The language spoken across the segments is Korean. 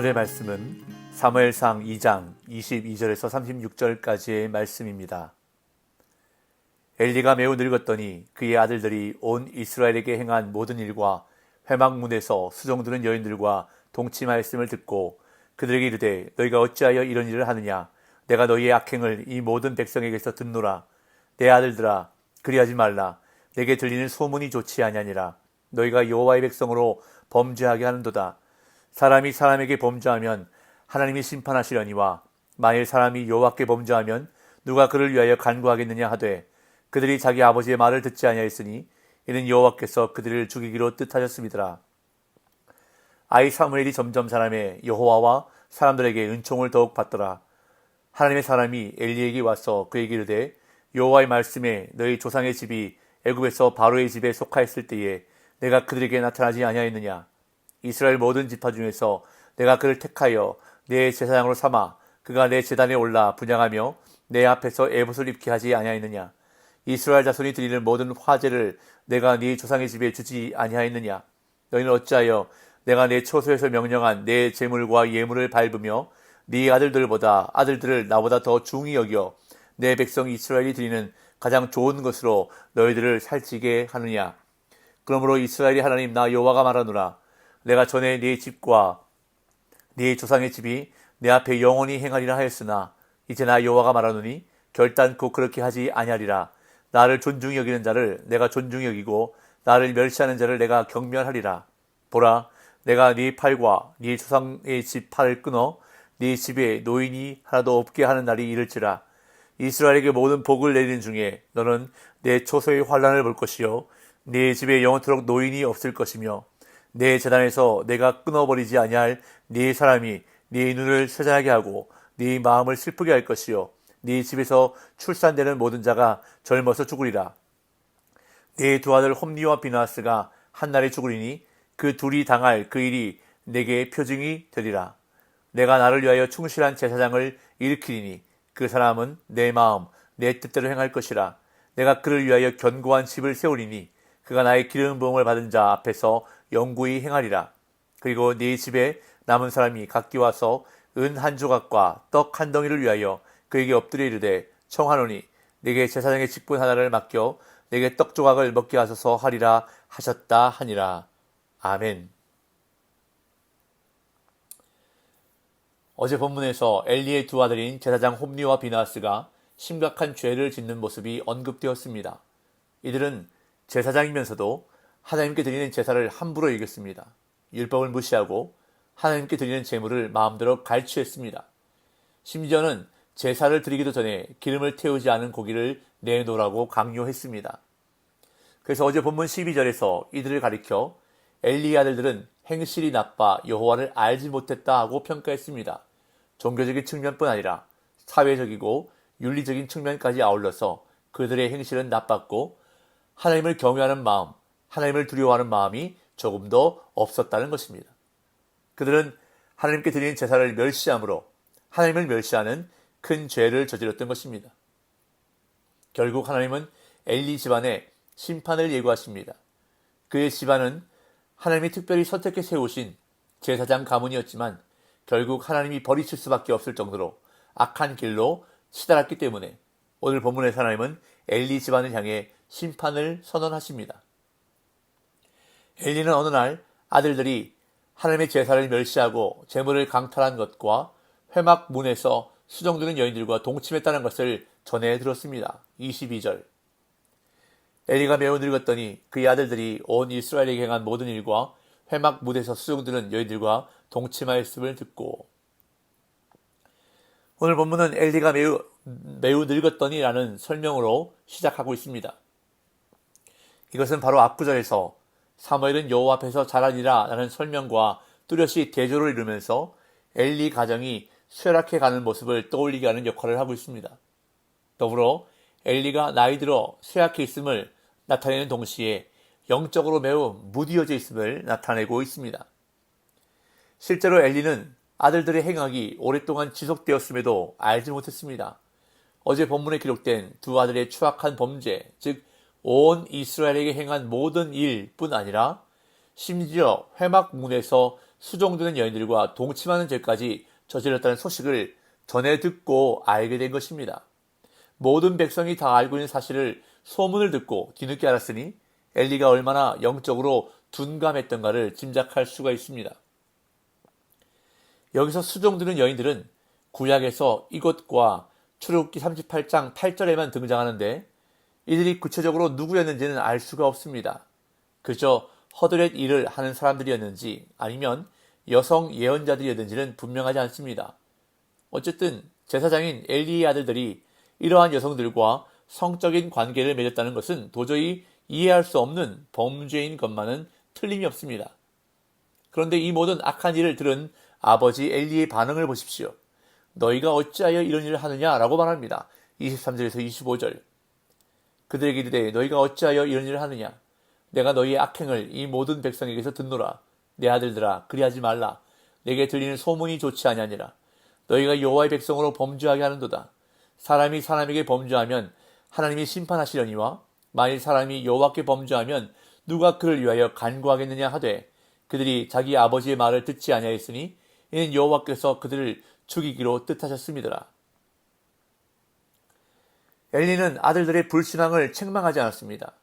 오늘의 말씀은 사무엘상 2장 22절에서 36절까지의 말씀입니다. 엘리가 매우 늙었더니 그의 아들들이 온 이스라엘에게 행한 모든 일과 회막문에서 수종드는 여인들과 동침하였음을 듣고 그들에게 이르되 너희가 어찌하여 이런 일을 하느냐. 내가 너희의 악행을 이 모든 백성에게서 듣노라. 내 아들들아 그리하지 말라. 내게 들리는 소문이 좋지 아니하니라. 너희가 여호와의 백성으로 범죄하게 하는도다. 사람이 사람에게 범죄하면 하나님이 심판하시려니와 만일 사람이 여호와께 범죄하면 누가 그를 위하여 간구하겠느냐 하되 그들이 자기 아버지의 말을 듣지 아니하였으니 이는 여호와께서 그들을 죽이기로 뜻하셨음이더라. 아이 사무엘이 점점 자라매 여호와와 사람들에게 은총을 더욱 받더라. 하나님의 사람이 엘리에게 와서 그에게 이르되 여호와의 말씀에 너희 조상의 집이 애굽에서 바로의 집에 속하였을 때에 내가 그들에게 나타나지 아니하였느냐. 이스라엘 모든 지파 중에서 내가 그를 택하여 내 제사장으로 삼아 그가 내 제단에 올라 분향하며 내 앞에서 에봇을 입게 하지 아니하였느냐. 이스라엘 자손이 드리는 모든 화제를 내가 네 조상의 집에 주지 아니하였느냐. 너희는 어찌하여 내가 내 처소에서 명령한 내 제물과 예물을 밟으며 네 아들들을 나보다 더 중히 여겨 내 백성 이스라엘이 드리는 가장 좋은 것으로 너희들을 살찌게 하느냐. 그러므로 이스라엘이 하나님 나 여호와가 말하노라. 내가 전에 네 집과 네 조상의 집이 내 앞에 영원히 행하리라 하였으나 이제 나 여호와가 말하노니 결단코 그렇게 하지 아니하리라. 나를 존중히 여기는 자를 내가 존중히 여기고 나를 멸시하는 자를 내가 경멸하리라. 보라, 내가 네 팔과 네 조상의 집 팔을 끊어 네 집에 노인이 하나도 없게 하는 날이 이를지라. 이스라엘에게 모든 복을 내리는 중에 너는 내 초소의 환난을 볼 것이요 네 집에 영원토록 노인이 없을 것이며 내 제단에서 내가 끊어버리지 아니할 네 사람이 네 눈을 쇠잔하게 하고 네 마음을 슬프게 할 것이요 네 집에서 출산되는 모든 자가 젊어서 죽으리라. 네 두 아들 홈니와 비나스가 한날에 죽으리니 그 둘이 당할 그 일이 내게 표징이 되리라. 내가 나를 위하여 충실한 제사장을 일으키리니 그 사람은 내 마음 내 뜻대로 행할 것이라. 내가 그를 위하여 견고한 집을 세우리니 그가 나의 기름 부음을 받은 자 앞에서 영구히 행하리라. 그리고 네 집에 남은 사람이 각기 와서 은 한 조각과 떡 한 덩이를 위하여 그에게 엎드려 이르되 청하노니 내게 제사장의 직분 하나를 맡겨 내게 떡 조각을 먹게 하소서 하리라 하셨다 하니라. 아멘. 어제 본문에서 엘리의 두 아들인 제사장 홈니와 비나스가 심각한 죄를 짓는 모습이 언급되었습니다. 이들은 제사장이면서도 하나님께 드리는 제사를 함부로 여겼습니다. 율법을 무시하고 하나님께 드리는 제물을 마음대로 갈취했습니다. 심지어는 제사를 드리기도 전에 기름을 태우지 않은 고기를 내놓으라고 강요했습니다. 그래서 어제 본문 12절에서 이들을 가리켜 엘리의 아들들은 행실이 나빠 여호와를 알지 못했다 하고 평가했습니다. 종교적인 측면뿐 아니라 사회적이고 윤리적인 측면까지 아울러서 그들의 행실은 나빴고 하나님을 경외하는 마음, 하나님을 두려워하는 마음이 조금 더 없었다는 것입니다. 그들은 하나님께 드리는 제사를 멸시함으로 하나님을 멸시하는 큰 죄를 저질렀던 것입니다. 결국 하나님은 엘리 집안에 심판을 예고하십니다. 그의 집안은 하나님이 특별히 선택해 세우신 제사장 가문이었지만 결국 하나님이 버리실 수밖에 없을 정도로 악한 길로 치달았기 때문에 오늘 본문에서 하나님은 엘리 집안을 향해 심판을 선언하십니다. 엘리는 어느 날 아들들이 하나님의 제사를 멸시하고 제물을 강탈한 것과 회막 문에서 수종드는 여인들과 동침했다는 것을 전해 들었습니다. 22절. 엘리가 매우 늙었더니 그의 아들들이 온 이스라엘에게 행한 모든 일과 회막 문에서 수종드는 여인들과 동침하였음을 듣고. 오늘 본문은 엘리가 매우 늙었더니라는 설명으로 시작하고 있습니다. 이것은 바로 앞구절에서 사무엘은 여호와 앞에서 자라니라 라는 설명과 뚜렷이 대조를 이루면서 엘리 가정이 쇠락해 가는 모습을 떠올리게 하는 역할을 하고 있습니다. 더불어 엘리가 나이 들어 쇠약해 있음을 나타내는 동시에 영적으로 매우 무디어져 있음을 나타내고 있습니다. 실제로 엘리는 아들들의 행악이 오랫동안 지속되었음에도 알지 못했습니다. 어제 본문에 기록된 두 아들의 추악한 범죄, 즉 온 이스라엘에게 행한 모든 일뿐 아니라 심지어 회막 문에서 수종드는 여인들과 동침하는 죄까지 저질렀다는 소식을 전해 듣고 알게 된 것입니다. 모든 백성이 다 알고 있는 사실을 소문을 듣고 뒤늦게 알았으니 엘리가 얼마나 영적으로 둔감했던가를 짐작할 수가 있습니다. 여기서 수종드는 여인들은 구약에서 이것과 출애굽기 38장 8절에만 등장하는데 이들이 구체적으로 누구였는지는 알 수가 없습니다. 그저 허드렛 일을 하는 사람들이었는지 아니면 여성 예언자들이었는지는 분명하지 않습니다. 어쨌든 제사장인 엘리의 아들들이 이러한 여성들과 성적인 관계를 맺었다는 것은 도저히 이해할 수 없는 범죄인 것만은 틀림이 없습니다. 그런데 이 모든 악한 일을 들은 아버지 엘리의 반응을 보십시오. 너희가 어찌하여 이런 일을 하느냐라고 말합니다. 23절에서 25절. 그들에게 이르되 너희가 어찌하여 이런 일을 하느냐. 내가 너희의 악행을 이 모든 백성에게서 듣노라. 내 아들들아 그리하지 말라. 내게 들리는 소문이 좋지 아니하니라. 너희가 여호와의 백성으로 범죄하게 하는도다. 사람이 사람에게 범죄하면 하나님이 심판하시려니와 만일 사람이 여호와께 범죄하면 누가 그를 위하여 간구하겠느냐 하되 그들이 자기 아버지의 말을 듣지 아니하였으니 이는 여호와께서 그들을 죽이기로 뜻하셨음이더라. 엘리는 아들들의 불신앙을 책망하지 않았습니다.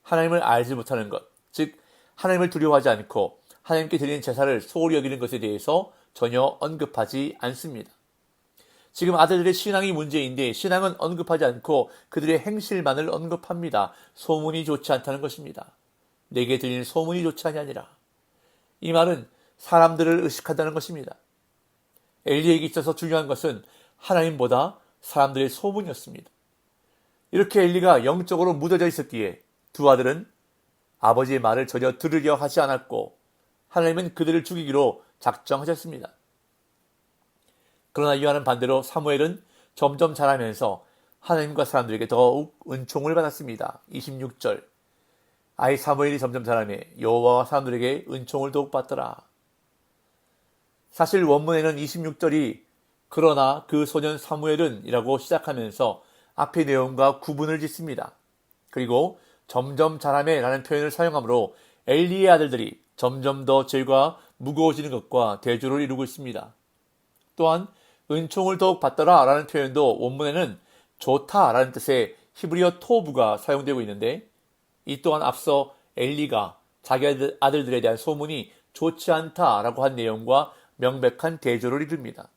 하나님을 알지 못하는 것, 즉 하나님을 두려워하지 않고 하나님께 드리는 제사를 소홀히 여기는 것에 대해서 전혀 언급하지 않습니다. 지금 아들들의 신앙이 문제인데 신앙은 언급하지 않고 그들의 행실만을 언급합니다. 소문이 좋지 않다는 것입니다. 내게 들리는 소문이 좋지 아니하니라. 이 말은 사람들을 의식한다는 것입니다. 엘리에게 있어서 중요한 것은 하나님보다 사람들의 소문이었습니다. 이렇게 엘리가 영적으로 무뎌져 있었기에 두 아들은 아버지의 말을 전혀 들으려 하지 않았고 하나님은 그들을 죽이기로 작정하셨습니다. 그러나 이와는 반대로 사무엘은 점점 자라면서 하나님과 사람들에게 더욱 은총을 받았습니다. 26절. 아이 사무엘이 점점 자라매 여호와와 사람들에게 은총을 더욱 받더라. 사실 원문에는 26절이 그러나 그 소년 사무엘은 이라고 시작하면서 앞의 내용과 구분을 짓습니다. 그리고 점점 자라매 라는 표현을 사용하므로 엘리의 아들들이 점점 더 죄가 무거워지는 것과 대조를 이루고 있습니다. 또한 은총을 더욱 받더라 라는 표현도 원문에는 좋다 라는 뜻의 히브리어 토부가 사용되고 있는데 이 또한 앞서 엘리가 자기 아들들에 대한 소문이 좋지 않다 라고 한 내용과 명백한 대조를 이룹니다.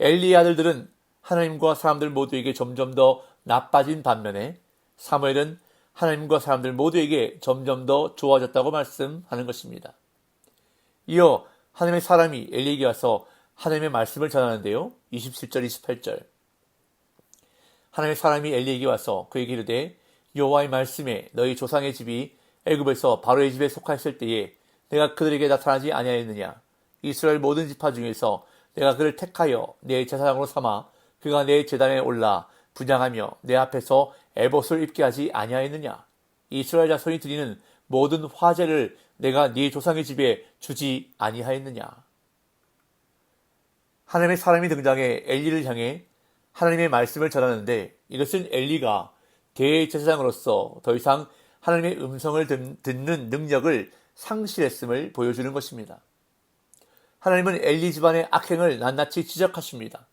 엘리의 아들들은 하나님과 사람들 모두에게 점점 더 나빠진 반면에 사무엘은 하나님과 사람들 모두에게 점점 더 좋아졌다고 말씀하는 것입니다. 이어 하나님의 사람이 엘리에게 와서 하나님의 말씀을 전하는데요. 27절, 28절. 하나님의 사람이 엘리에게 와서 그에게 이르되 여호와의 말씀에 너희 조상의 집이 애굽에서 바로의 집에 속하였을 때에 내가 그들에게 나타나지 아니하였느냐. 이스라엘 모든 지파 중에서 내가 그를 택하여 내 제사장으로 삼아 그가 내 제단에 올라 분향하며 내 앞에서 에봇을 입게 하지 아니하였느냐. 이스라엘 자손이 드리는 모든 화제를 내가 네 조상의 집에 주지 아니하였느냐. 하나님의 사람이 등장해 엘리를 향해 하나님의 말씀을 전하는데 이것은 엘리가 대제사장으로서 더 이상 하나님의 음성을 듣는 능력을 상실했음을 보여주는 것입니다. 하나님은 엘리 집안의 악행을 낱낱이 지적하십니다.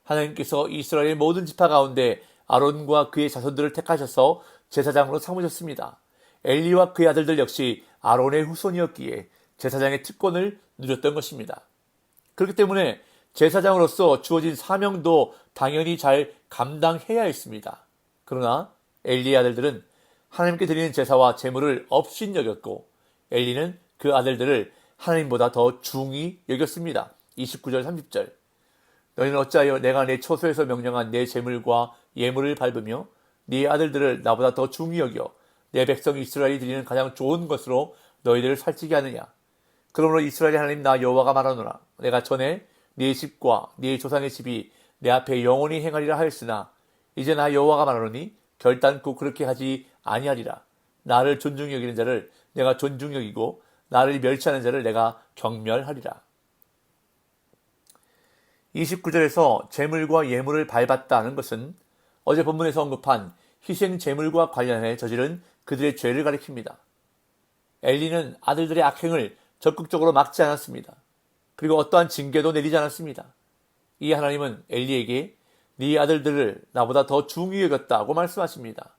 하나님께서 이스라엘의 모든 지파 가운데 아론과 그의 자손들을 택하셔서 제사장으로 삼으셨습니다. 엘리와 그의 아들들 역시 아론의 후손이었기에 제사장의 특권을 누렸던 것입니다. 그렇기 때문에 제사장으로서 주어진 사명도 당연히 잘 감당해야 했습니다. 그러나 엘리의 아들들은 하나님께 드리는 제사와 제물을 업신여겼고 엘리는 그 아들들을 하나님보다 더 중히 여겼습니다. 29절 30절. 너희는 어찌하여 내가 내 초소에서 명령한 내 제물과 예물을 밟으며 네 아들들을 나보다 더 중히 여겨 내 백성 이스라엘이 드리는 가장 좋은 것으로 너희들을 살찌게 하느냐. 그러므로 이스라엘의 하나님 나 여호와가 말하노라. 내가 전에 네 집과 네 조상의 집이 내 앞에 영원히 행하리라 하였으나 이제 나 여호와가 말하노니 결단코 그렇게 하지 아니하리라. 나를 존중히 여기는 자를 내가 존중히 여기고 나를 멸시하는 자를 내가 경멸하리라. 29절에서 제물과 예물을 밟았다는 것은 어제 본문에서 언급한 희생 제물과 관련해 저지른 그들의 죄를 가리킵니다. 엘리는 아들들의 악행을 적극적으로 막지 않았습니다. 그리고 어떠한 징계도 내리지 않았습니다. 이 하나님은 엘리에게 네 아들들을 나보다 더 중히 여겼다고 말씀하십니다.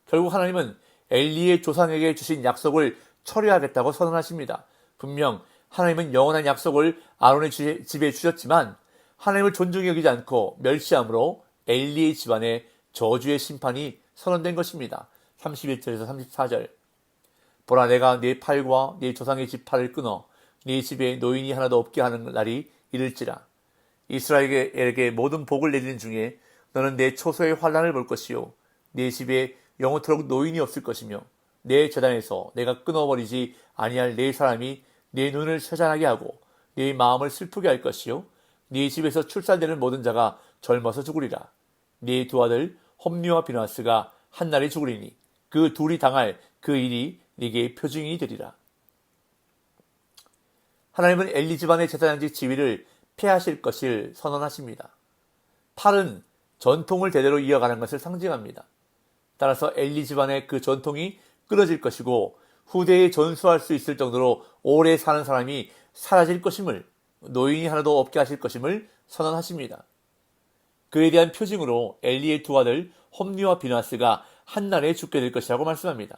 결국 하나님은 엘리의 조상에게 주신 약속을 처리하겠다고 선언하십니다. 분명 하나님은 영원한 약속을 아론의 집에 주셨지만 하나님을 존중히 여기지 않고 멸시함으로 엘리의 집안에 저주의 심판이 선언된 것입니다. 31절에서 34절. 보라, 내가 네 팔과 네 조상의 집 팔을 끊어 네 집에 노인이 하나도 없게 하는 날이 이를지라. 이스라엘에게 모든 복을 내리는 중에 너는 내 초소의 환난을 볼 것이요 네 집에 영원토록 노인이 없을 것이며 내 재단에서 내가 끊어버리지 아니할 네 사람이 네 눈을 쇠잔하게 하고 네 마음을 슬프게 할 것이요 네 집에서 출산되는 모든 자가 젊어서 죽으리라. 네 두 아들 홈리와 비나스가 한날에 죽으리니 그 둘이 당할 그 일이 네게 표징이 되리라. 하나님은 엘리 집안의 제사장직 지위를 폐하실 것을 선언하십니다. 팔은 전통을 대대로 이어가는 것을 상징합니다. 따라서 엘리 집안의 그 전통이 끊어질 것이고 후대에 전수할 수 있을 정도로 오래 사는 사람이 사라질 것임을, 노인이 하나도 없게 하실 것임을 선언하십니다. 그에 대한 표징으로 엘리의 두 아들 홈리와 비나스가 한날에 죽게 될 것이라고 말씀합니다.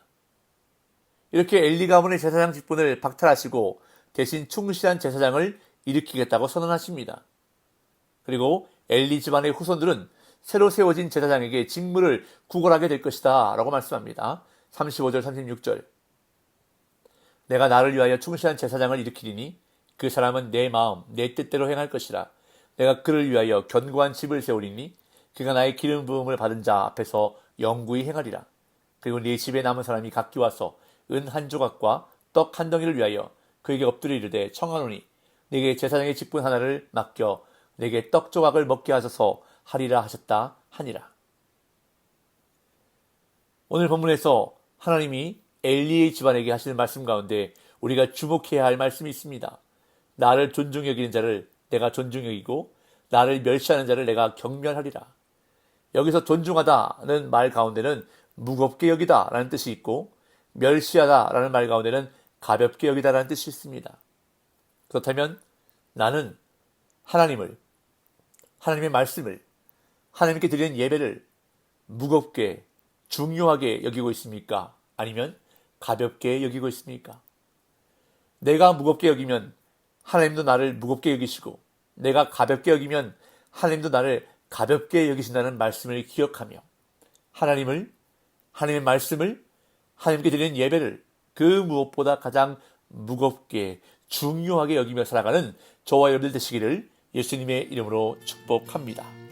이렇게 엘리 가문의 제사장 직분을 박탈하시고 대신 충실한 제사장을 일으키겠다고 선언하십니다. 그리고 엘리 집안의 후손들은 새로 세워진 제사장에게 직무를 구걸하게 될 것이다 라고 말씀합니다. 35절 36절. 내가 나를 위하여 충실한 제사장을 일으키리니 그 사람은 내 마음 내 뜻대로 행할 것이라. 내가 그를 위하여 견고한 집을 세우리니 그가 나의 기름 부음을 받은 자 앞에서 영구히 행하리라. 그리고 네 집에 남은 사람이 각기 와서 은 한 조각과 떡 한 덩이를 위하여 그에게 엎드려 이르되 청하노니 내게 제사장의 직분 하나를 맡겨 내게 떡 조각을 먹게 하소서 하리라 하셨다 하니라. 오늘 본문에서 하나님이 엘리의 집안에게 하시는 말씀 가운데 우리가 주목해야 할 말씀이 있습니다. 나를 존중히 여기는 자를 내가 존중히 여기고 나를 멸시하는 자를 내가 경멸하리라. 여기서 존중하다는 말 가운데는 무겁게 여기다 라는 뜻이 있고 멸시하다 라는 말 가운데는 가볍게 여기다 라는 뜻이 있습니다. 그렇다면 나는 하나님을, 하나님의 말씀을, 하나님께 드리는 예배를 무겁게 중요하게 여기고 있습니까? 아니면 가볍게 여기고 있습니까? 내가 무겁게 여기면 하나님도 나를 무겁게 여기시고 내가 가볍게 여기면 하나님도 나를 가볍게 여기신다는 말씀을 기억하며 하나님의 말씀을, 하나님께 드리는 예배를 그 무엇보다 가장 무겁게 중요하게 여기며 살아가는 저와 여러분들 되시기를 예수님의 이름으로 축복합니다.